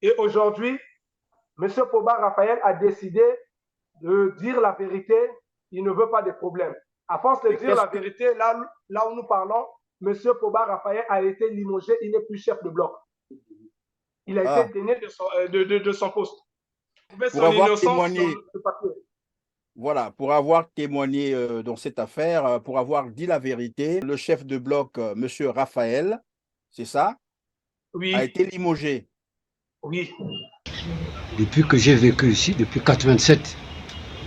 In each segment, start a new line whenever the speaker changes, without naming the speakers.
Et aujourd'hui, M. Poba Raphaël a décidé de dire la vérité. Il ne veut pas de problème. À force de
Mais
dire la
qu'est-ce que
vérité, là où nous parlons, M. Poba Raphaël a été limogé. Il n'est plus chef de bloc. Il a été
ah,
dénié de son poste. Prouver
pour
son
avoir
innocence dans
témoigné,
le papier.
voilà, pour avoir témoigné dans cette affaire, pour avoir dit la vérité, le chef de bloc, Monsieur Raphaël, c'est ça, a
Oui,
été limogé.
oui.
Depuis que j'ai vécu ici, depuis 87,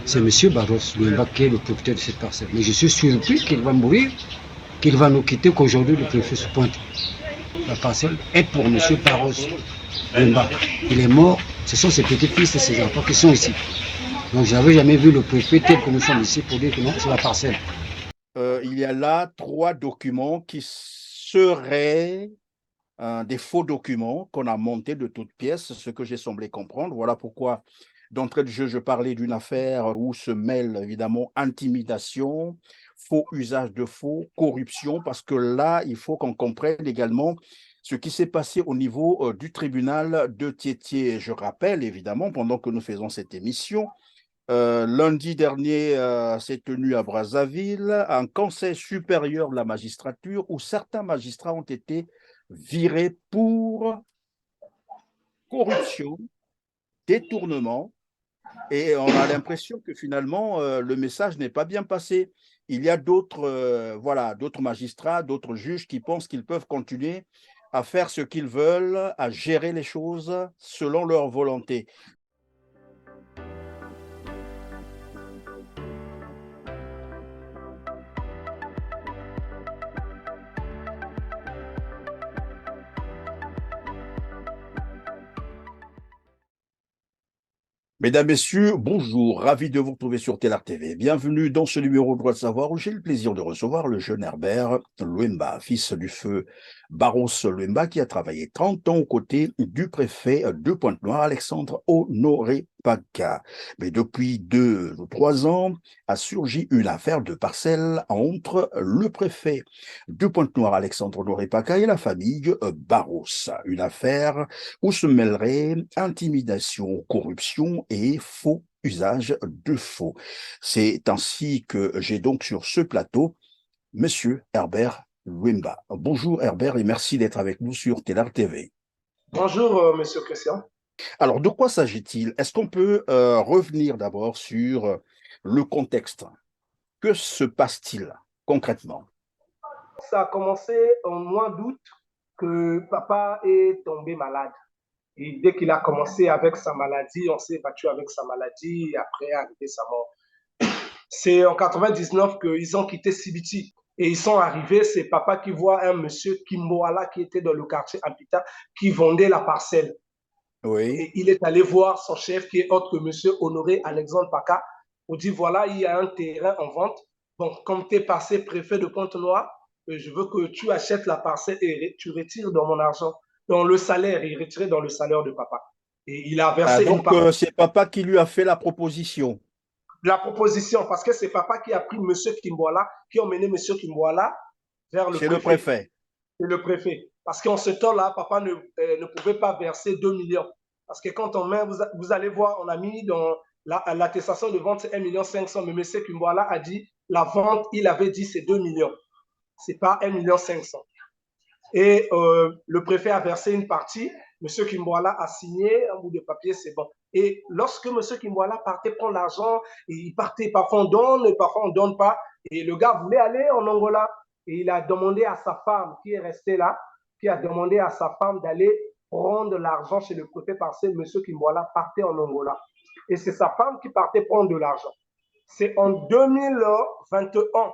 c'est M. Barros Louemba qui est le propriétaire de cette parcelle. Mais je suis surpris qu'il va mourir, qu'il va nous quitter, qu'aujourd'hui le préfet se pointe. La parcelle est pour M. Barros Louemba. Il est mort, ce sont ses petits-fils et ses enfants qui sont ici. Donc je n'avais jamais vu le préfet tel que nous sommes ici pour dire que non, c'est la parcelle.
Il y a là 3 documents qui seraient des faux documents qu'on a montés de toutes pièces, ce que j'ai semblé comprendre. Voilà pourquoi, d'entrée de jeu, je parlais d'une affaire où se mêle évidemment intimidation, faux usage de faux, corruption, parce que là, il faut qu'on comprenne également ce qui s'est passé au niveau du tribunal de Tiétié. Je rappelle évidemment, pendant que nous faisons cette émission, lundi dernier s'est tenu à Brazzaville un conseil supérieur de la magistrature où certains magistrats ont été virés pour corruption, détournement, et on a l'impression que finalement le message n'est pas bien passé. Il y a d'autres voilà, d'autres magistrats, d'autres juges qui pensent qu'ils peuvent continuer à faire ce qu'ils veulent, à gérer les choses selon leur volonté. Mesdames, Messieurs, bonjour, ravi de vous retrouver sur Télar TV. Bienvenue dans ce numéro de Droit de savoir où j'ai le plaisir de recevoir le jeune Herbert Louemba, fils du feu Barros Louemba, qui a travaillé 30 ans aux côtés du préfet de Pointe-Noire, Alexandre Honoré Paca. Mais depuis 2 ou 3 ans a surgi une affaire de parcelle entre le préfet de Pointe-Noire, Alexandre Honoré Paca, et la famille Barros. Une affaire où se mêlerait intimidation, corruption et faux usage de faux. C'est ainsi que j'ai donc sur ce plateau Monsieur Herbert Louemba. Bonjour Herbert et merci d'être avec nous sur Télar TV.
Bonjour, Monsieur Christian.
Alors, de quoi s'agit-il? Est-ce qu'on peut revenir d'abord sur le contexte? Que se passe-t-il concrètement?
Ça a commencé au mois d'août que papa est tombé malade. Et dès qu'il a commencé avec sa maladie, on s'est battu avec sa maladie et après est arrivé sa mort. C'est en 99 qu'ils ont quitté Sibiti. Et ils sont arrivés, c'est papa qui voit un monsieur Kimboala qui était dans le quartier Habitat, qui vendait la parcelle.
Oui.
Et il est allé voir son chef qui est autre que monsieur Honoré Alexandre Paca pour dire voilà, il y a un terrain en vente. Donc, comme tu es passé préfet de Pointe-Noire, je veux que tu achètes la parcelle et tu retires dans mon argent, dans le salaire, il retirait dans le salaire de papa. Et il a
Ah,
versé une
donc,
partie
c'est papa qui lui a fait la proposition.
de la proposition parce que c'est papa qui a pris monsieur Kimboala, qui a emmené monsieur Kimboala vers le
Chez le
préfet.
préfet.
Et le préfet. Parce qu'en ce temps-là, papa ne pouvait pas verser 2 millions. Parce que quand on met, vous allez voir, on a mis dans l'attestation de vente 1,5 million, mais M. Kimboala a dit, la vente, il avait dit c'est 2 millions. C'est pas 1,5 million. Et le préfet a versé une partie, M. Kimboala a signé un bout de papier, c'est bon. Et lorsque M. Kimboala partait prendre l'argent, il partait, parfois on donne, et parfois on ne donne pas. Et le gars voulait aller en Angola. Et il a demandé à sa femme qui est restée là, qui a demandé à sa femme d'aller prendre l'argent chez le préfet parce que M. Kimboala partait en Angola. Et c'est sa femme qui partait prendre de l'argent. C'est en 2021,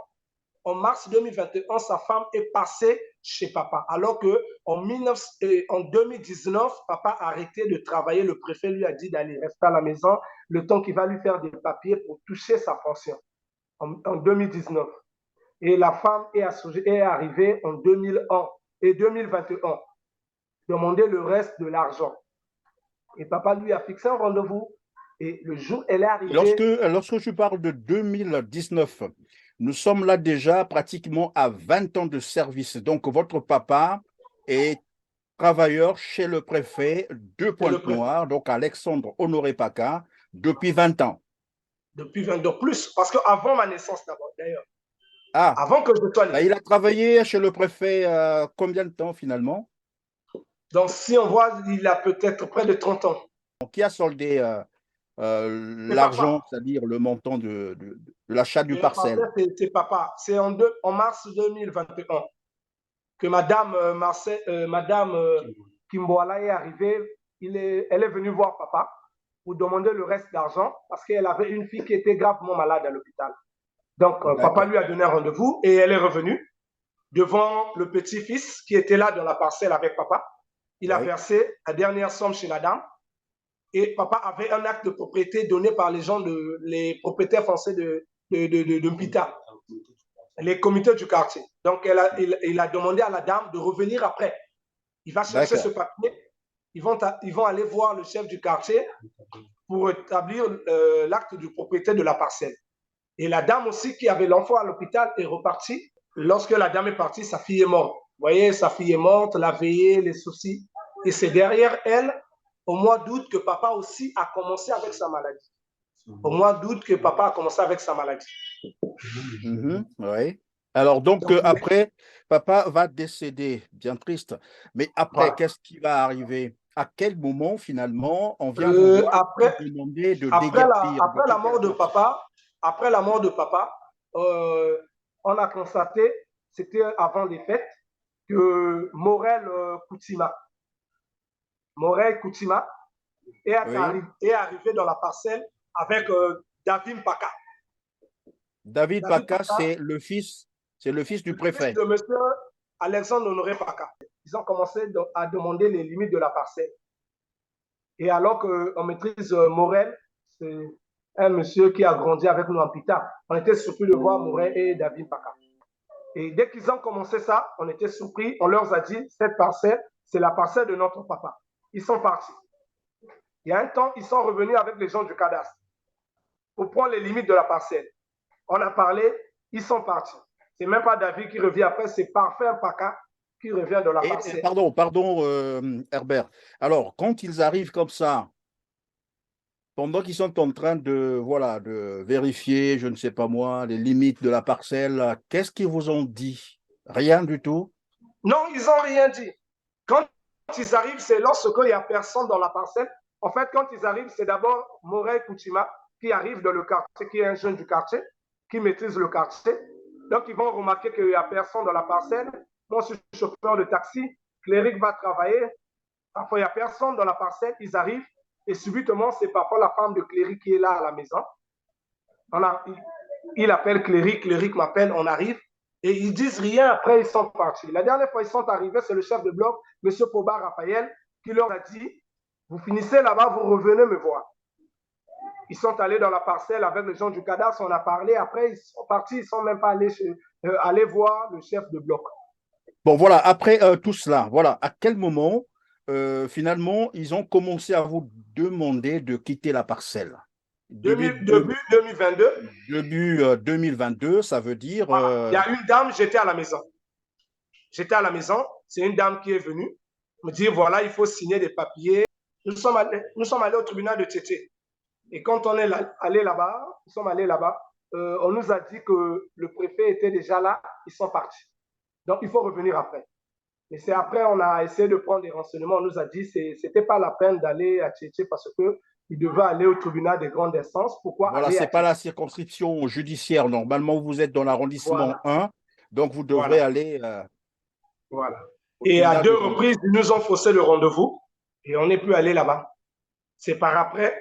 en mars 2021, sa femme est passée chez papa. Alors que en 2019, papa a arrêté de travailler. Le préfet lui a dit d'aller rester à la maison le temps qu'il va lui faire des papiers pour toucher sa pension en 2019. Et la femme est arrivée en 2001 et 2021, demander le reste de l'argent. Et papa lui a fixé un rendez-vous. Et le jour, elle est arrivée.
Lorsque je parle de 2019, nous sommes là déjà pratiquement à 20 ans de service. Donc, votre papa est travailleur chez le préfet de
C'est le
Pointe-Noire, donc Alexandre Honoré Paca, depuis 20 ans.
Depuis 22 plus, parce qu'avant ma naissance d'abord, d'ailleurs,
Ah,
avant que je sois né.
il a travaillé chez le préfet combien de temps finalement?
Donc, si on voit, il a peut-être près de 30 ans.
Donc, qui a soldé
C'est
l'argent,
papa.
c'est-à-dire le montant de l'achat du
De la parcelle,
parcelle?
c'est papa. C'est en mars 2021 que Madame Kimboala est arrivée. Elle est venue voir papa pour demander le reste d'argent parce qu'elle avait une fille qui était gravement malade à l'hôpital. Donc, papa
D'accord.
lui a donné un rendez-vous et elle est revenue devant le petit-fils qui était là dans la parcelle avec papa. Il a
Oui.
versé la dernière somme chez la dame et papa avait un acte de propriété donné par les propriétaires français de Mpita, les comités du quartier. Donc, il a demandé à la dame de revenir après. Il va chercher ce
D'accord.
papier. Ils vont aller voir le chef du quartier pour établir l'acte du propriétaire de la parcelle. Et la dame aussi qui avait l'enfant à l'hôpital est repartie. Lorsque la dame est partie, sa fille est morte. Vous voyez, sa fille est morte, la veillée, les soucis. Et c'est derrière elle, au mois d'août, que papa aussi a commencé avec sa maladie. Au mois d'août que papa a commencé avec sa maladie.
Oui. Alors, donc, après, papa va décéder, bien triste. Mais après,
Voilà.
qu'est-ce qui va arriver? À quel moment, finalement, on vient vous voir
Après,
vous demander de
après,
déguerpir, de
après la
quitter
mort
la
de
parcelle?
papa, après la mort de papa, on a constaté, c'était avant les fêtes, que Morel Koutima
Oui.
est arrivé dans la parcelle avec David Paka.
David
David
Paca,
Paka,
c'est le fils du
le fils
préfet.
de monsieur Alexandre Honoré Paka. Ils ont commencé à demander les limites de la parcelle. Et alors qu'on maîtrise Morel, c'est un monsieur qui a grandi avec nous en Pita. On était surpris de voir Morel et David Paka. Et dès qu'ils ont commencé ça, on était surpris. On leur a dit, cette parcelle, c'est la parcelle de notre papa. Ils sont partis. Il y a un temps, ils sont revenus avec les gens du cadastre pour prendre les limites de la parcelle. On a parlé, ils sont partis. C'est même pas David qui revient après, c'est Parfait Paka qui revient de la
Et
parcelle.
pardon, Herbert. Alors, quand ils arrivent comme ça, pendant qu'ils sont en train voilà, de vérifier, je ne sais pas moi, les limites de la parcelle, qu'est-ce qu'ils vous ont dit? Rien du tout?
Non, ils n'ont rien dit. Quand ils arrivent, c'est lorsqu'il n'y a personne dans la parcelle. En fait, quand ils arrivent, c'est d'abord Morel Koutima qui arrive dans le quartier, qui est un jeune du quartier, qui maîtrise le quartier. Donc, ils vont remarquer qu'il n'y a personne dans la parcelle. Moi, je suis chauffeur de taxi. Cléric va travailler. Parfois, il n'y a personne dans la parcelle. Ils arrivent et subitement, c'est parfois la femme de Cléric qui est là à la maison. Il appelle Cléric, Cléric m'appelle, on arrive. Et ils disent rien, après ils sont partis. La dernière fois ils sont arrivés, c'est le chef de bloc, M. Poba Raphaël, qui leur a dit, vous finissez là-bas, vous revenez me voir. Ils sont allés dans la parcelle avec les gens du cadastre, on a parlé, après ils sont partis, ils ne sont même pas allés voir le chef de bloc.
Bon, voilà, après tout cela, voilà, à quel moment, finalement, ils ont commencé à vous demander de quitter la parcelle?
Début 2022.
Début 2022, ça veut dire...
Voilà. Il y a une dame, j'étais à la maison. J'étais à la maison, c'est une dame qui est venue me dire, voilà, il faut signer des papiers. Nous sommes allés au tribunal de Tchétché. Et quand on est allé là-bas, nous sommes allés là-bas, on nous a dit que le préfet était déjà là, ils sont partis. Donc, il faut revenir après. Et c'est après, on a essayé de prendre des renseignements. On nous a dit que ce n'était pas la peine d'aller à Tchétché parce qu'il devait aller au tribunal des grandes instances. Pourquoi
Voilà,
aller
ce
à
n'est pas
Tchétché?
la circonscription judiciaire. Normalement, vous êtes dans l'arrondissement
Voilà.
1, donc vous devrez
Voilà.
aller
Voilà.
au
Et à
tribunal de
2
grande
reprises,
instance.
ils nous ont faussé le rendez-vous et on n'est plus allé là-bas. C'est par après,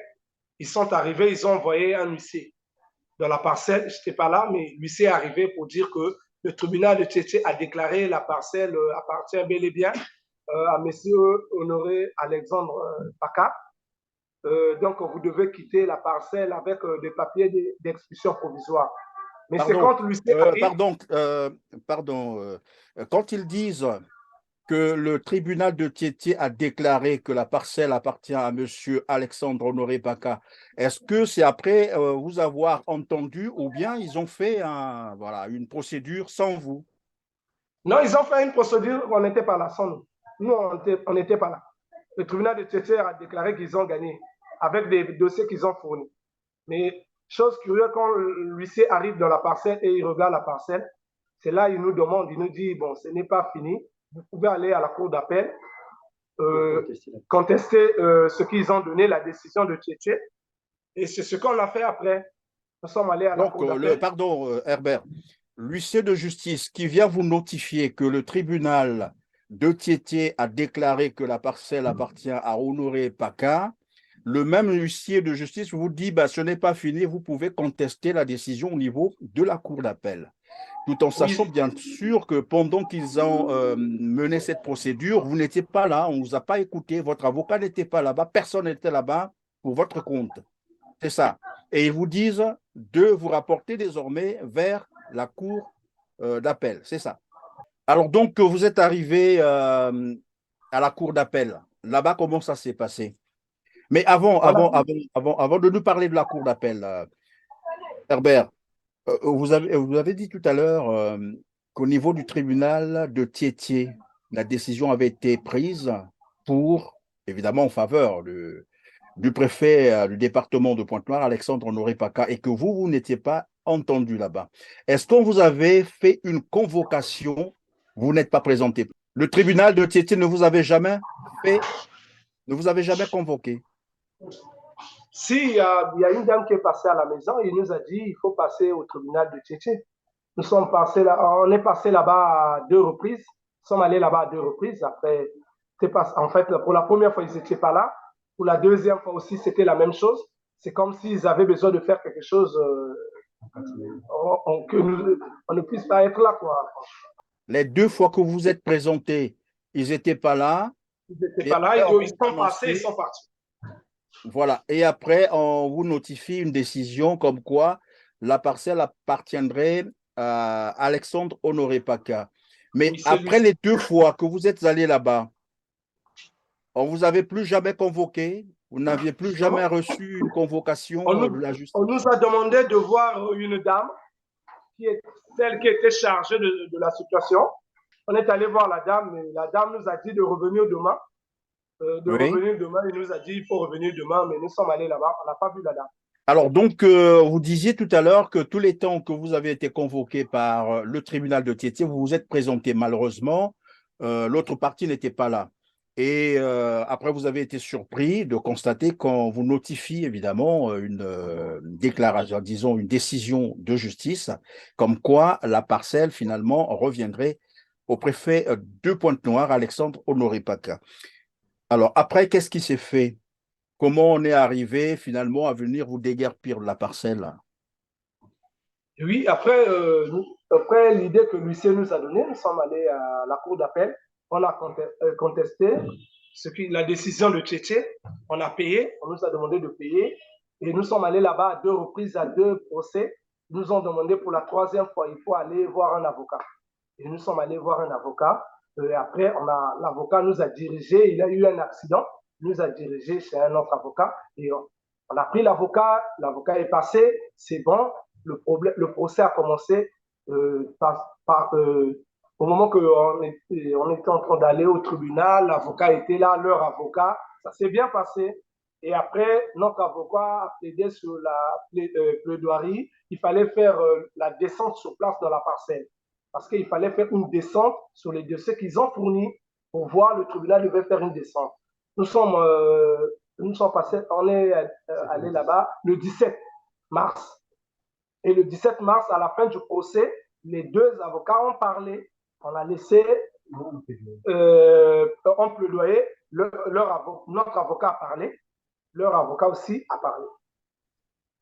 ils sont arrivés, ils ont envoyé un huissier dans la parcelle. Je n'étais pas là, mais l'huissier est arrivé pour dire que le tribunal de Tchétché a déclaré la parcelle appartient bel et bien à M. Honoré Alexandre Paca. Donc, vous devez quitter la parcelle avec des papiers d'expulsion provisoire. Mais c'est
Pardon,
quand l'huissier arrive.
quand ils disent que le tribunal de Tiétié a déclaré que la parcelle appartient à M. Alexandre Honoré Paca, est-ce que c'est après vous avoir entendu ou bien ils ont fait voilà, une procédure sans vous?
Non, ils ont fait une procédure, on n'était pas là sans nous. Nous, on n'était pas là. Le tribunal de Tchétché a déclaré qu'ils ont gagné avec des dossiers qu'ils ont fournis. Mais chose curieuse, quand l'huissier arrive dans la parcelle et il regarde la parcelle, c'est là qu'il nous demande, il nous dit, bon, ce n'est pas fini, vous pouvez aller à la cour d'appel, contester ce qu'ils ont donné, la décision de Tchétché. Et c'est ce qu'on a fait après. Nous sommes allés à la cour d'appel.
Pardon, Herbert, l'huissier de justice qui vient vous notifier que le tribunal de Tchétché a déclaré que la parcelle appartient à Honoré Paca, le même huissier de justice vous dit bah, ce n'est pas fini, vous pouvez contester la décision au niveau de la cour d'appel. Tout en sachant bien sûr que pendant qu'ils ont mené cette procédure, vous n'étiez pas là, on ne vous a pas écouté, votre avocat n'était pas là-bas, personne n'était là-bas pour votre compte. C'est ça. Et ils vous disent de vous rapporter désormais vers la cour d'appel. C'est ça. Alors donc, vous êtes arrivé à la cour d'appel. Là-bas, comment ça s'est passé? Mais avant de nous parler de la cour d'appel, Herbert, vous avez dit tout à l'heure qu'au niveau du tribunal de Tchétché, la décision avait été prise pour, évidemment, en faveur du préfet du département de Pointe-Noire, Alexandre Honoré Paca, et que vous n'étiez pas entendu là-bas. Est-ce qu'on vous avait fait une convocation? Vous n'êtes pas présenté. Le tribunal de Tchétché ne vous avait jamais convoqué?
Si, il y a une dame qui est passée à la maison, il nous a dit il faut passer au tribunal de Tchétché. On est passé là-bas à 2 reprises. Nous sommes allés là-bas à 2 reprises. Après, en fait, pour la première fois, ils n'étaient pas là. Pour la deuxième fois aussi, c'était la même chose. C'est comme s'ils avaient besoin de faire quelque chose on ne puisse pas être là, quoi.
Les 2 fois que vous êtes présentés, ils n'étaient pas là.
Ils n'étaient pas là, ils sont passés, ils sont partis.
Voilà. Et après, on vous notifie une décision comme quoi la parcelle appartiendrait à Alexandre Honoré Paca. Mais oui, après les 2 fois que vous êtes allé là-bas, on ne vous avait plus jamais convoqué? Vous n'aviez plus jamais reçu une convocation de la justice?
On nous a demandé de voir une dame, qui est celle qui était chargée de la situation. On est allé voir la dame, mais la dame nous a dit de revenir demain. Revenir demain, il nous a dit il faut revenir demain, mais nous sommes allés là-bas, on n'a pas vu la dame.
Alors donc, vous disiez tout à l'heure que tous les temps que vous avez été convoqué par le tribunal de Tchétché, vous vous êtes présenté. Malheureusement, l'autre partie n'était pas là. Et après, vous avez été surpris de constater qu'on vous notifie évidemment une déclaration, disons une décision de justice, comme quoi la parcelle finalement reviendrait au préfet de Pointe-Noire, Alexandre Honoré Paca. Alors après, qu'est-ce qui s'est fait? Comment on est arrivé finalement à venir vous déguerpir de la parcelle?
Oui, après l'idée que l'huissier nous a donnée, nous sommes allés à la cour d'appel, on a contesté la décision de Tchétché, on a payé, on nous a demandé de payer, et nous sommes allés là-bas à 2 reprises, à 2 procès. Ils nous ont demandé pour la 3e fois, il faut aller voir un avocat. Et nous sommes allés voir un avocat. Et après, l'avocat nous a dirigé, il a eu un accident, il nous a dirigé chez un autre avocat. Et on a pris l'avocat est passé, c'est bon. Le procès a commencé au moment qu'on était en train d'aller au tribunal, l'avocat était là, leur avocat, ça s'est bien passé. Et après, notre avocat a plaidé sur la plaidoirie, il fallait faire la descente sur place dans la parcelle. Parce qu'il fallait faire une descente sur les dossiers qu'ils ont fournis pour voir le tribunal devait faire une descente. Nous sommes passés, on est allé là-bas le 17 mars. Et le 17 mars, à la fin du procès, les 2 avocats ont parlé. On a laissé en plaidoyer, notre avocat a parlé, leur avocat aussi a parlé.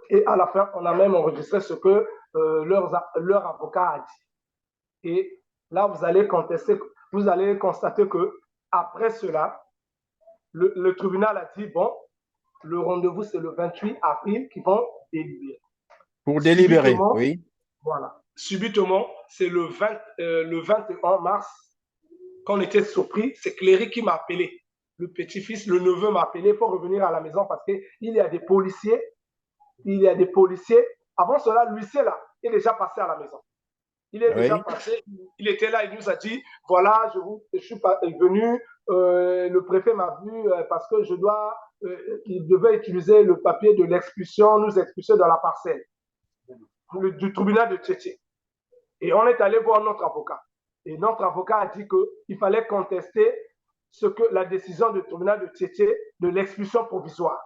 Et à la fin, on a même enregistré ce que leur avocat a dit. Et là, vous allez constater que après cela, le tribunal a dit bon, le rendez-vous c'est le 28 avril qu'ils vont délibérer.
Pour délibérer, oui.
Voilà. Subitement, c'est le 21 mars, quand on était surpris, c'est Cléry qui m'a appelé. Le petit-fils, le neveu m'a appelé pour revenir à la maison parce qu'il y a des policiers. Avant cela, l'huissier là est déjà passé à la maison. Il est déjà passé, il était là, il nous a dit voilà, je suis venu le préfet m'a vu parce que il devait utiliser le papier de l'expulsion, nous expulser dans la parcelle du tribunal de Tchétché. Et on est allé voir notre avocat. Et notre avocat a dit qu'il fallait contester la décision du tribunal de Tchétché de l'expulsion provisoire.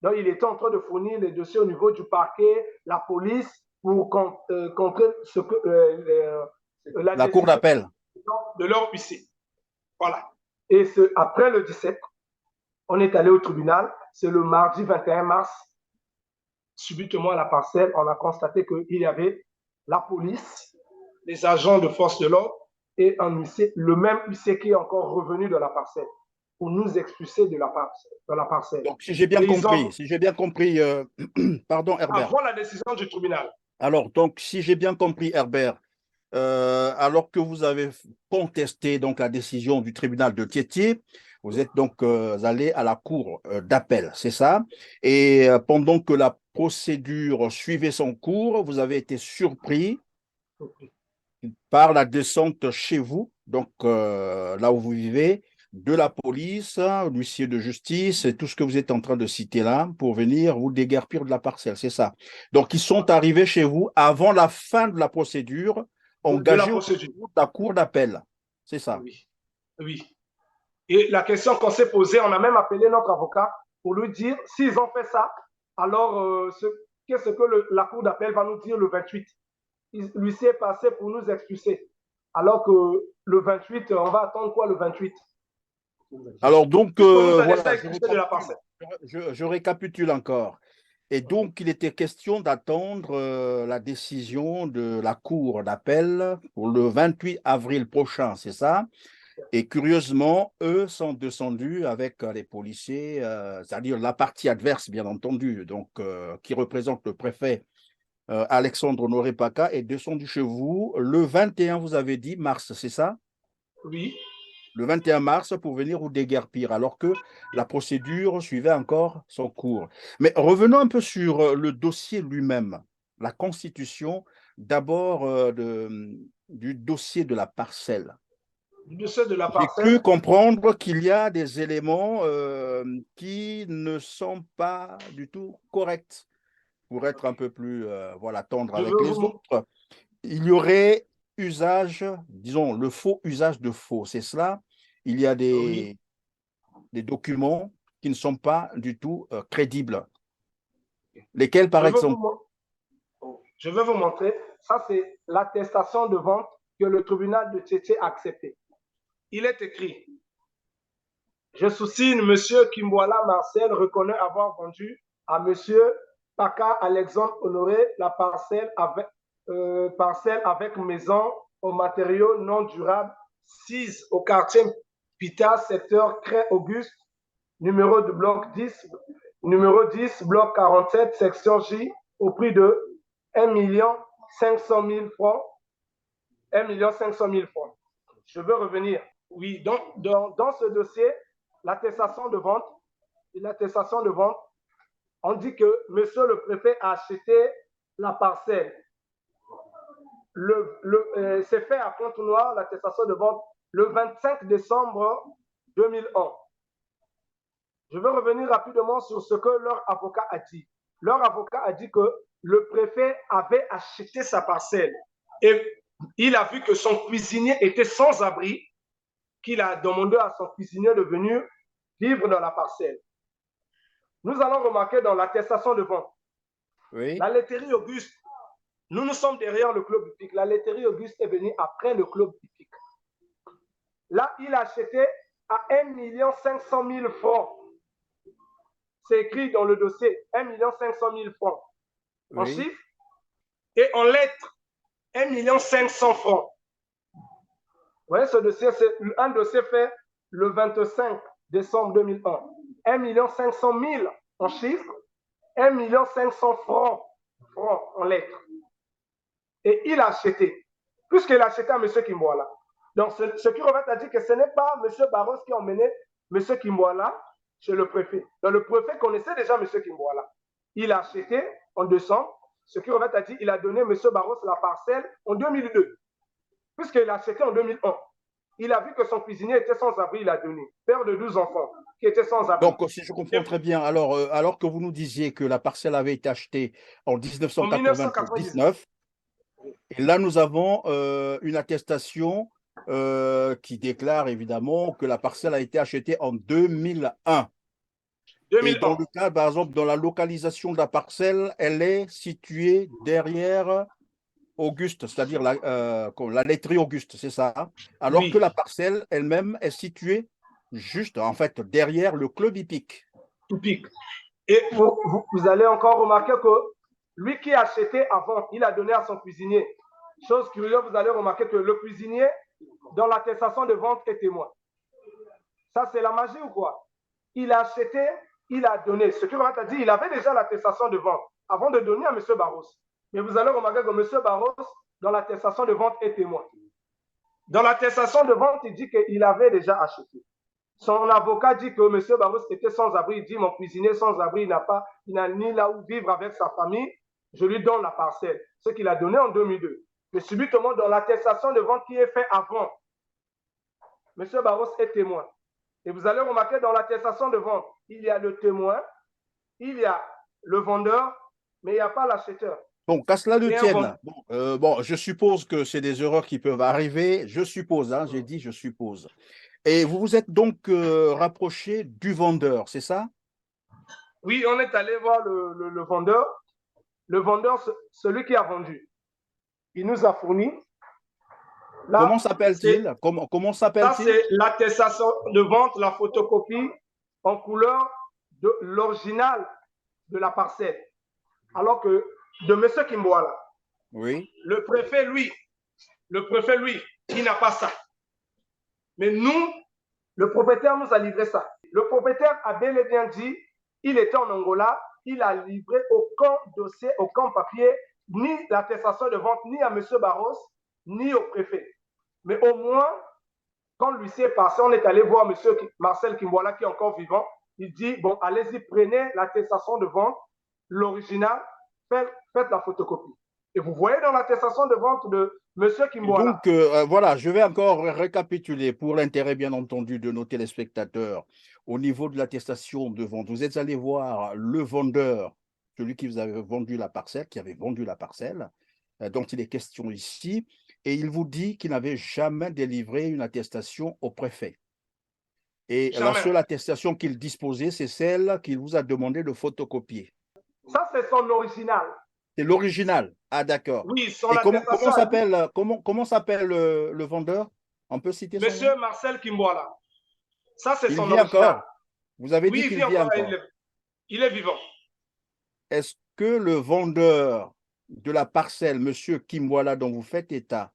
Donc, il était en train de fournir les dossiers au niveau du parquet, la police, pour contrer
la cour d'appel
de leur huissier. Voilà. Et après le 17, on est allé au tribunal. C'est le mardi 21 mars. Subitement à la parcelle, on a constaté qu'il y avait la police, les agents de force de l'ordre et un huissier, le même huissier qui est encore revenu de la parcelle pour nous expulser de la parcelle.
Donc, si j'ai bien compris, pardon Herbert.
Avant la décision du tribunal.
Alors, donc, si j'ai bien compris Herbert, alors que vous avez contesté donc la décision du tribunal de Tchétché, vous êtes donc allé à la cour d'appel, c'est ça? Et pendant que la procédure suivait son cours, vous avez été surpris par la descente chez vous, donc là où vous vivez, de la police, l'huissier de justice et tout ce que vous êtes en train de citer là pour venir vous déguerpir de la parcelle, c'est ça? Donc, ils sont arrivés chez vous avant la fin de la procédure, engagée au niveau de la cour d'appel, c'est ça?
Oui, oui. Et la question qu'on s'est posée, on a même appelé notre avocat pour lui dire, s'ils ont fait ça, alors qu'est-ce que la cour d'appel va nous dire le 28? L'huissier est passé pour nous expulser. Alors que le 28, on va attendre quoi le 28?
Alors donc, voilà,
je
je récapitule encore. Et donc, il était question d'attendre la décision de la cour d'appel pour le 28 avril prochain, c'est ça? Et curieusement, eux sont descendus avec les policiers, c'est-à-dire la partie adverse, bien entendu, donc qui représente le préfet Alexandre Honoré Paca, est descendu chez vous le 21, vous avez dit, mars, c'est ça?
Oui.
Le 21 mars pour venir vous déguerpir, alors que la procédure suivait encore son cours. Mais revenons un peu sur le dossier lui-même, la constitution d'abord du dossier de la parcelle. J'ai cru comprendre qu'il y a des éléments qui ne sont pas du tout corrects, pour être un peu plus voilà, tendre avec les autres. Il y aurait usage, disons, le faux usage de faux, c'est cela. Il y a des documents qui ne sont pas du tout crédibles. Lesquels, par exemple?
Je vais vous montrer. Ça, c'est l'attestation de vente que le tribunal de Tchétché a acceptée. Il est écrit: je sous-signe, Monsieur Kimboala Marcel reconnaît avoir vendu à Monsieur Paca Alexandre Honoré la parcelle avec maison aux matériaux non durables 6 au quartier Pita, secteur Cré Auguste, numéro de bloc 10, bloc 47, section J, au prix de 1 500 000 francs. 1 500 000 francs. Je veux revenir. Oui, donc dans ce dossier, l'attestation de vente, on dit que monsieur le préfet a acheté la parcelle. C'est fait à Pointe-Noire, l'attestation de vente, le 25 décembre 2001. Je veux revenir rapidement sur ce que leur avocat a dit. Leur avocat a dit que le préfet avait acheté sa parcelle et il a vu que son cuisinier était sans abri, qu'il a demandé à son cuisinier de venir vivre dans la parcelle. Nous allons remarquer dans l'attestation de vente, la laiterie Auguste, nous sommes derrière le club hippique. La laiterie Auguste est venue après le club hippique. Là, il a acheté à 1 500 000 francs. C'est écrit dans le dossier, 1 500 000 francs en chiffres et en lettres, 1 500 000 francs. Vous voyez, ce dossier, c'est un dossier fait le 25 décembre 2001. 1 500 000 en chiffres, 1 500 000 francs en lettres. Et il a acheté, puisqu'il a acheté à M. Kimboala. Donc, ce qui revient à dire que ce n'est pas M. Barros qui a emmené M. Kimboala chez le préfet. Donc, le préfet connaissait déjà M. Kimboala. Il a acheté en décembre, ce qui revient à dire qu'il a donné M. Barros la parcelle en 2002, puisqu'il a acheté en 2001. il a vu que son cuisinier était sans abri, il a donné. Père de 12 enfants qui était sans abri.
Donc, si je comprends très bien, alors que vous nous disiez que la parcelle avait été achetée en
En 1999.
1999, et là, nous avons une attestation qui déclare évidemment que la parcelle a été achetée en 2001. Et dans
2001.
le cas, par exemple, dans la localisation de la parcelle, elle est située derrière Auguste, c'est-à-dire la laiterie Auguste, c'est ça. Alors que
Oui,
la parcelle elle-même est située juste, en fait, derrière le club hippique.
tout pique. Et vous allez encore remarquer que lui qui a acheté avant, il a donné à son cuisinier. Chose curieuse, vous allez remarquer que le cuisinier, dans l'attestation de vente, est témoin. Ça, c'est la magie ou quoi? Il a acheté, il a donné. Ce que Marat a dit, il avait déjà l'attestation de vente avant de donner à M. Barros. Mais vous allez remarquer que M. Barros, dans l'attestation de vente, est témoin. Dans l'attestation de vente, il dit qu'il avait déjà acheté. Son avocat dit que M. Barros était sans abri. Il dit, mon cuisinier sans abri, il n'a ni là où vivre avec sa famille. Je lui donne la parcelle. Ce qu'il a donné en 2002. Mais subitement, dans l'attestation de vente qui est faite avant, M. Barros est témoin. Et vous allez remarquer dans l'attestation de vente, il y a le témoin, il y a le vendeur, mais il n'y a pas l'acheteur.
Donc, qu'à cela ne tienne, bon, je suppose que c'est des erreurs qui peuvent arriver. Je suppose, hein, j'ai dit je suppose. Et vous vous êtes donc rapproché du vendeur, c'est ça?
Oui, on est allé voir le vendeur. Le vendeur, celui qui a vendu, il nous a fourni. Là,
comment s'appelle-t-il? Comment s'appelle-t-il?
Ça, c'est l'attestation de vente, la photocopie en couleur de l'original de la parcelle. Alors que de M. Kimboala,
oui.
le préfet, lui, il n'a pas ça. Mais nous, le propriétaire nous a livré ça. Le propriétaire a bel et bien dit, il était en Angola, il a livré aucun dossier, aucun papier, ni l'attestation de vente, ni à M. Barros, ni au préfet. Mais au moins, quand l'huissier est passé, on est allé voir M. Marcel Kimboala qui est encore vivant. Il dit, bon, allez-y, prenez l'attestation de vente, l'original, faites la photocopie. Et vous voyez dans l'attestation de vente de M. Kimboala.
Donc, voilà, je vais encore récapituler pour l'intérêt, bien entendu, de nos téléspectateurs. Au niveau de l'attestation de vente, vous êtes allé voir le vendeur, celui qui vous avait vendu la parcelle, qui avait vendu la parcelle, dont il est question ici, et il vous dit qu'il n'avait jamais délivré une attestation au préfet. Et
Jamais.
la seule attestation qu'il disposait, c'est celle qu'il vous a demandé de photocopier.
Ça, c'est son original.
C'est l'original. Ah, d'accord.
Oui, son
Et comment s'appelle le vendeur? On peut citer son nom?
Monsieur Marcel Kimboala. Ça, c'est son
vit
original.
Encore. Vous avez dit qu'il vit encore.
Il est vivant.
Est-ce que le vendeur de la parcelle, Monsieur Kimboala, dont vous faites état,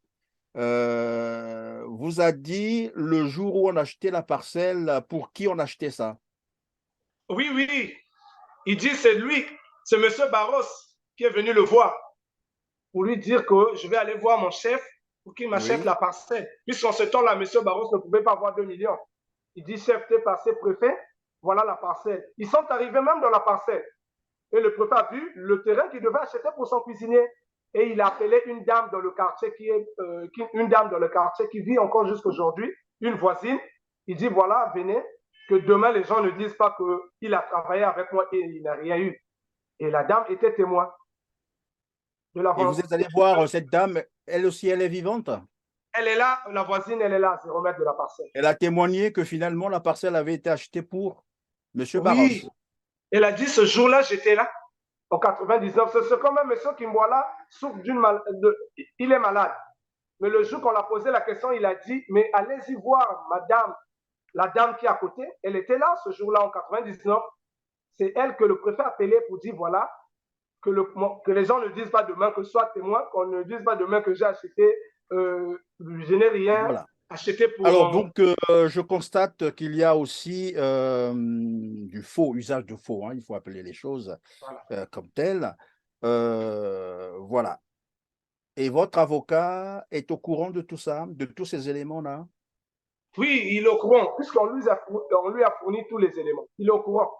vous a dit le jour où on achetait la parcelle, pour qui on achetait ça?
Oui, oui. Il dit c'est lui, c'est Monsieur Barros qui est venu le voir pour lui dire que je vais aller voir mon chef pour qu'il m'achète la parcelle. Puisqu'en ce temps-là, Monsieur Barros ne pouvait pas avoir 2 millions. Il dit chef, t'es passé préfet, voilà la parcelle. Ils sont arrivés même dans la parcelle. Et le préfet a vu le terrain qu'il devait acheter pour son cuisinier. Et il a appelé une dame dans le quartier qui vit encore jusqu'aujourd'hui, une voisine. Il dit voilà, venez, que demain les gens ne disent pas qu'il a travaillé avec moi et il n'a rien eu. Et la dame était témoin de la vente.
Et vous êtes allé voir cette dame, elle aussi, elle est vivante?
Elle est là, la voisine, elle est là, 0 mètre de la parcelle.
Elle a témoigné que finalement la parcelle avait été achetée pour M. Barros.
Oui, elle a dit ce jour-là, j'étais là, en 99. C'est quand même M. Kimboala souffre il est malade. Mais le jour qu'on l'a posé la question, il a dit, mais allez-y voir madame, la dame qui est à côté, elle était là ce jour-là en 99. C'est elle que le préfet a appelé pour dire, voilà, que les gens ne disent pas demain que soit témoin, qu'on ne dise pas demain que j'ai acheté, je n'ai rien acheté pour...
Alors, donc, je constate qu'il y a aussi du faux, usage de faux, hein, il faut appeler les choses comme telles. Voilà. Et votre avocat est au courant de tout ça, de tous ces éléments-là?
Oui, il est au courant, puisqu'on lui a fourni tous les éléments. Il est au courant.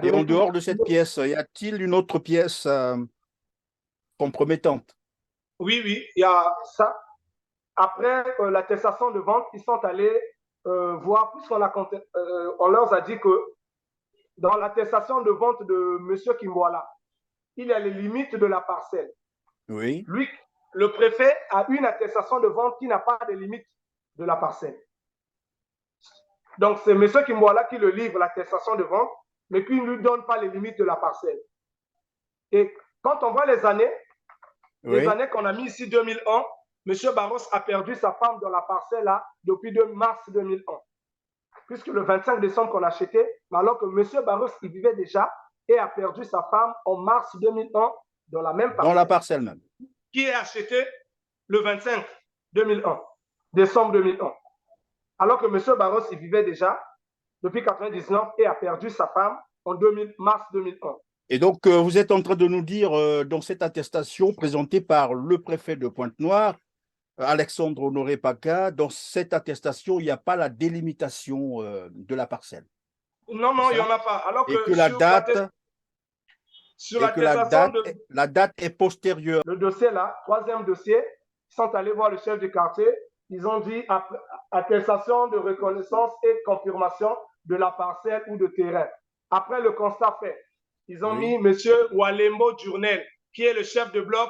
Et en dehors de cette pièce, y a-t-il une autre pièce compromettante?
Oui, oui, il y a ça. après l'attestation de vente, ils sont allés voir, puisqu'on on leur a dit que dans l'attestation de vente de M. Kimboala, il y a les limites de la parcelle.
Oui.
Lui, le préfet a une attestation de vente qui n'a pas de limites de la parcelle. Donc, c'est M. Kimboala qui le livre l'attestation de vente, mais qui ne lui donne pas les limites de la parcelle. Et quand on voit les années qu'on a mis ici, 2001, M. Barros a perdu sa femme dans la parcelle là depuis mars 2001. Puisque le 25 décembre qu'on a acheté, alors que M. Barros y vivait déjà et a perdu sa femme en mars 2001 dans la même parcelle.
Dans la parcelle même.
Qui est acheté le 25 2001, décembre 2001. Alors que M. Barros y vivait déjà depuis 1999 et a perdu sa femme en mars 2001.
Et donc, vous êtes en train de nous dire, dans cette attestation présentée par le préfet de Pointe-Noire, Alexandre Honoré Paca, dans cette attestation, il n'y a pas la délimitation de la parcelle.
Non, il n'y en a pas. Alors
et que la date, la date est postérieure.
Le dossier là, troisième dossier, ils sont allés voir le chef du quartier. Ils ont dit attestation de reconnaissance et de confirmation de la parcelle ou de terrain. Après le constat fait, ils ont mis M. Walembo Journel, qui est le chef de bloc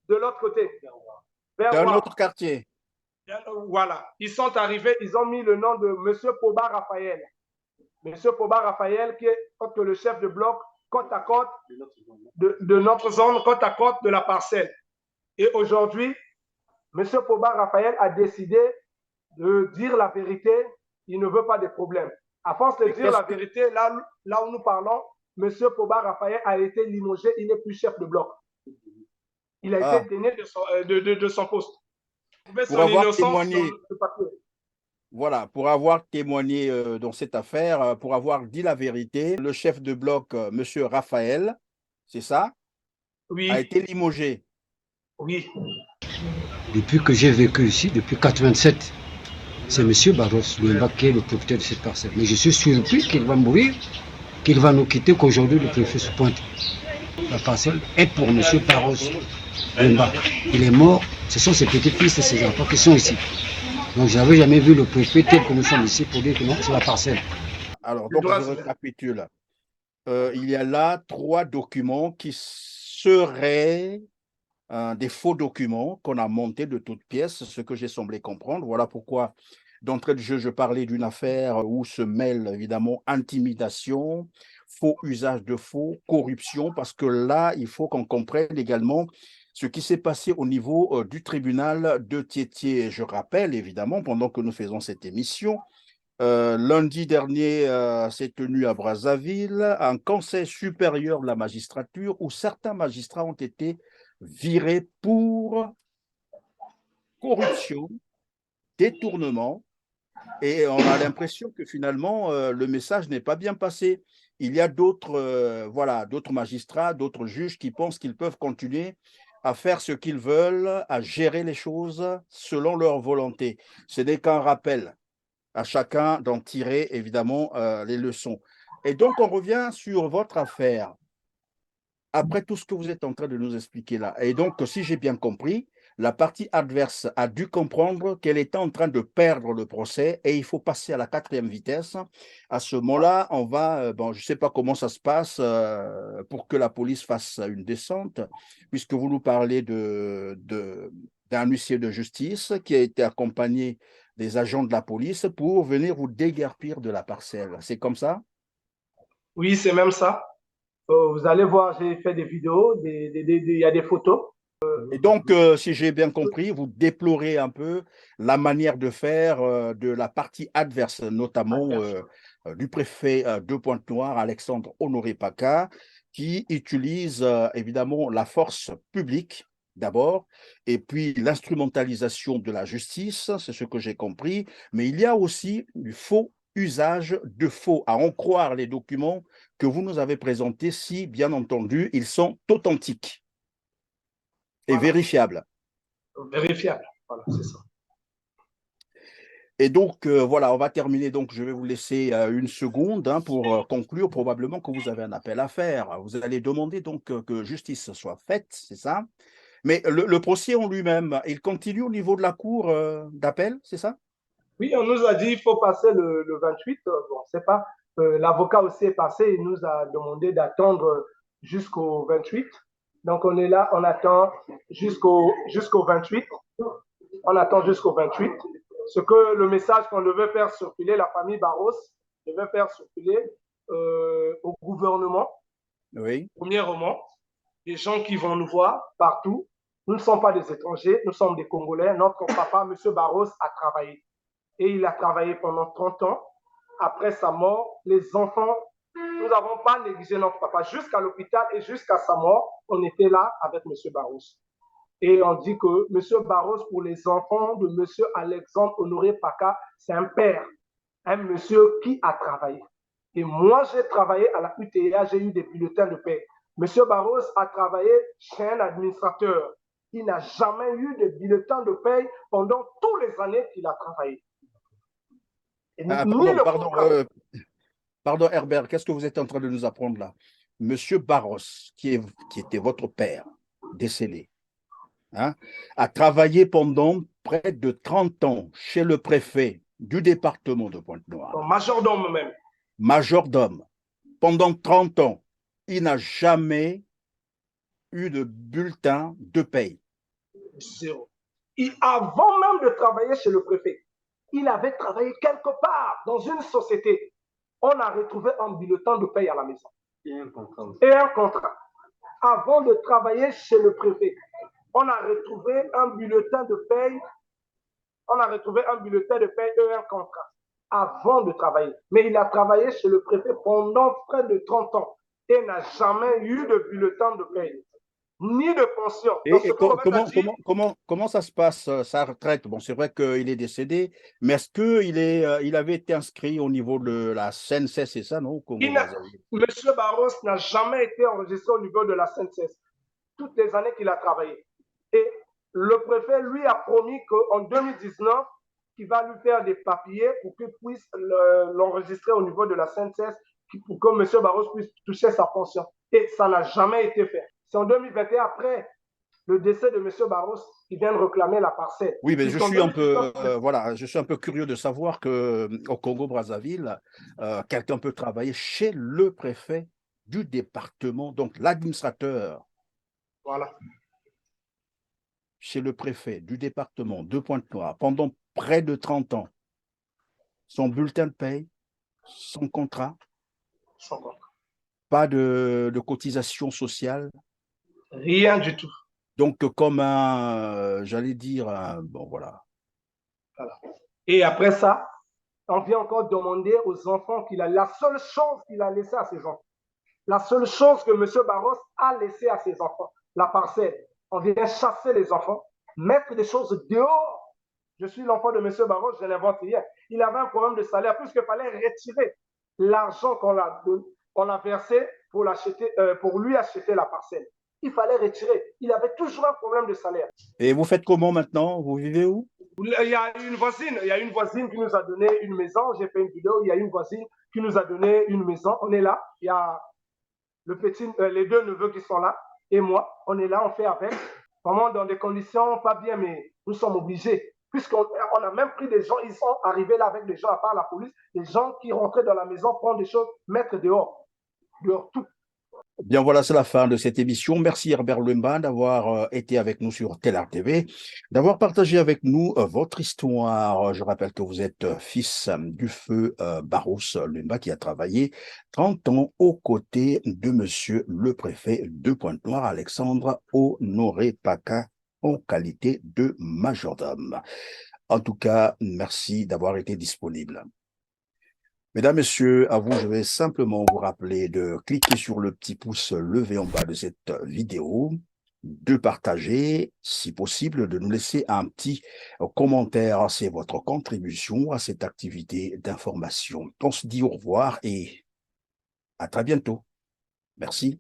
de l'autre côté.
D'un autre quartier.
Voilà. Ils sont arrivés, ils ont mis le nom de M. Poba Raphaël. M. Poba Raphaël, qui est le chef de bloc côte à côte de notre zone, côte à côte de la parcelle. Et aujourd'hui, M. Poba Raphaël a décidé de dire la vérité. Il ne veut pas de problème. À force de dire la vérité, là où nous parlons, M. Poba Raphaël a été limogé. Il n'est plus chef de bloc. Il a été dénié de son poste.
Pour avoir témoigné, voilà, pour avoir témoigné dans cette affaire, pour avoir dit la vérité, le chef de bloc, M. Raphaël, c'est ça,
oui,
a été limogé.
Oui.
Depuis que j'ai vécu ici, depuis 1987, c'est M. Barros Louemba qui est le propriétaire de cette parcelle. Mais je suis surpris qu'il va mourir, qu'il va nous quitter, qu'aujourd'hui le préfet se pointe. La parcelle est pour M. Barros Louemba. Il est mort, ce sont ses petits-fils et ses enfants qui sont ici. Donc je n'avais jamais vu le préfet tel que nous sommes ici pour dire que non, c'est la parcelle.
Alors, donc je récapitule. Il y a là 3 documents qui seraient des faux documents qu'on a montés de toutes pièces, ce que j'ai semblé comprendre. Voilà pourquoi, d'entrée de jeu, je parlais d'une affaire où se mêle évidemment intimidation, faux usage de faux, corruption, parce que là, il faut qu'on comprenne également ce qui s'est passé au niveau du tribunal de Tiétié. Je rappelle évidemment, pendant que nous faisons cette émission, lundi dernier s'est tenu à Brazzaville un conseil supérieur de la magistrature où certains magistrats ont été virés pour corruption, détournement, et on a l'impression que finalement le message n'est pas bien passé. Il y a d'autres d'autres magistrats, d'autres juges qui pensent qu'ils peuvent continuer à faire ce qu'ils veulent, à gérer les choses selon leur volonté. Ce n'est qu'un rappel à chacun d'en tirer évidemment les leçons. Et donc on revient sur votre affaire. Après tout ce que vous êtes en train de nous expliquer là, et donc, si j'ai bien compris, la partie adverse a dû comprendre qu'elle était en train de perdre le procès et il faut passer à la 4e vitesse. À ce moment-là, on va, je ne sais pas comment ça se passe pour que la police fasse une descente, puisque vous nous parlez d'un huissier de justice qui a été accompagné des agents de la police pour venir vous déguerpir de la parcelle. C'est comme ça?
Oui, c'est même ça. Vous allez voir, j'ai fait des vidéos, il y a des photos.
Et donc, si j'ai bien compris, vous déplorez un peu la manière de faire de la partie adverse, notamment du préfet de Pointe-Noire, Alexandre Honoré Paca, qui utilise évidemment la force publique d'abord, et puis l'instrumentalisation de la justice, c'est ce que j'ai compris, mais il y a aussi du faux usage de faux, à en croire les documents que vous nous avez présentés, si bien entendu, ils sont authentiques et vérifiables.
Vérifiables, voilà, c'est ça.
Et donc, voilà, on va terminer. Donc, je vais vous laisser une seconde pour conclure. Probablement que vous avez un appel à faire. Vous allez demander donc que justice soit faite, c'est ça? Mais le procès en lui-même, il continue au niveau de la cour d'appel, c'est ça?
Oui, on nous a dit qu'il faut passer le 28. Bon, on ne sait pas. L'avocat aussi est passé. Il nous a demandé d'attendre jusqu'au 28. Donc, on est là, on attend jusqu'au 28. On attend jusqu'au 28. Ce que le message qu'on devait faire circuler, la famille Barros devait faire circuler au gouvernement,
Oui.
premièrement, des gens qui vont nous voir partout. Nous ne sommes pas des étrangers, nous sommes des Congolais. Notre papa, M. Barros, a travaillé. Et il a travaillé pendant 30 ans. Après sa mort, les enfants, nous n'avons pas négligé notre papa. Jusqu'à l'hôpital et jusqu'à sa mort, on était là avec M. Barros. Et on dit que M. Barros, pour les enfants de M. Alexandre Honoré Paca, c'est un père, un monsieur qui a travaillé. Et moi, j'ai travaillé à la UTA, j'ai eu des bulletins de paie. M. Barros a travaillé chez un administrateur. Il n'a jamais eu de bulletin de paie pendant toutes les années qu'il a travaillé.
Pardon, Herbert, qu'est-ce que vous êtes en train de nous apprendre là? Monsieur Barros, qui était votre père, décédé, hein, a travaillé pendant près de 30 ans chez le préfet du département de Pointe-Noire.
Majordome même.
Majordome. Pendant 30 ans, il n'a jamais eu de bulletin de paye.
Zéro. Et avant même de travailler chez le préfet, il avait travaillé quelque part dans une société. On a retrouvé un bulletin de paye à la maison. Et un contrat. Avant de travailler chez le préfet, on a retrouvé un bulletin de paye. On a retrouvé un bulletin de paye et un contrat avant de travailler. Mais il a travaillé chez le préfet pendant près de 30 ans et n'a jamais eu de bulletin de paye, ni de pension.
Et comment ça se passe, sa retraite? Bon, c'est vrai qu'il est décédé, mais est-ce qu'il avait été inscrit au niveau de la CNCS, c'est ça, non?
Monsieur Barros n'a jamais été enregistré au niveau de la CNCS, toutes les années qu'il a travaillé. Et le préfet lui a promis qu'en 2019, qu'il va lui faire des papiers pour qu'il puisse l'enregistrer au niveau de la CNCS, pour que M. Barros puisse toucher sa pension. Et ça n'a jamais été fait. C'est en 2021, après le décès de M. Barros, qui vient de réclamer la parcelle.
Oui, mais je suis un peu curieux de savoir qu'au Congo-Brazzaville, quelqu'un peut travailler chez le préfet du département, donc l'administrateur.
Voilà.
Chez le préfet du département de Pointe-Noire pendant près de 30 ans. Son bulletin de paye, son contrat, pas de cotisation sociale.
Rien du tout.
Donc, comme j'allais dire, bon voilà.
Et après ça, on vient encore demander aux enfants qu'il a, la seule chose qu'il a laissée à ses enfants, la seule chose que M. Barros a laissée à ses enfants, la parcelle. On vient chasser les enfants, mettre des choses dehors. Je suis l'enfant de M. Barros, je l'invente hier. Il avait un problème de salaire, puisqu'il fallait retirer l'argent qu'on a versé pour lui acheter la parcelle. Il fallait retirer. Il avait toujours un problème de salaire.
Et vous faites comment maintenant? Vous vivez où?
Il y a une voisine qui nous a donné une maison. J'ai fait une vidéo. Il y a une voisine qui nous a donné une maison. On est là. Il y a les deux neveux qui sont là et moi. On est là, on fait avec. Vraiment dans des conditions pas bien, mais nous sommes obligés. Puisqu'on a même pris des gens, ils sont arrivés là avec des gens, à part la police, des gens qui rentraient dans la maison, prendre des choses, mettre dehors tout.
Bien, voilà, c'est la fin de cette émission. Merci Herbert Luemba d'avoir été avec nous sur Télar TV, d'avoir partagé avec nous votre histoire. Je rappelle que vous êtes fils du feu Barros Luemba qui a travaillé 30 ans aux côtés de monsieur le préfet de Pointe-Noire, Alexandre Honoré Paca, en qualité de majordome. En tout cas, merci d'avoir été disponible. Mesdames, Messieurs, à vous, je vais simplement vous rappeler de cliquer sur le petit pouce levé en bas de cette vidéo, de partager, si possible, de nous laisser un petit commentaire. C'est votre contribution à cette activité d'information. On se dit au revoir et à très bientôt. Merci.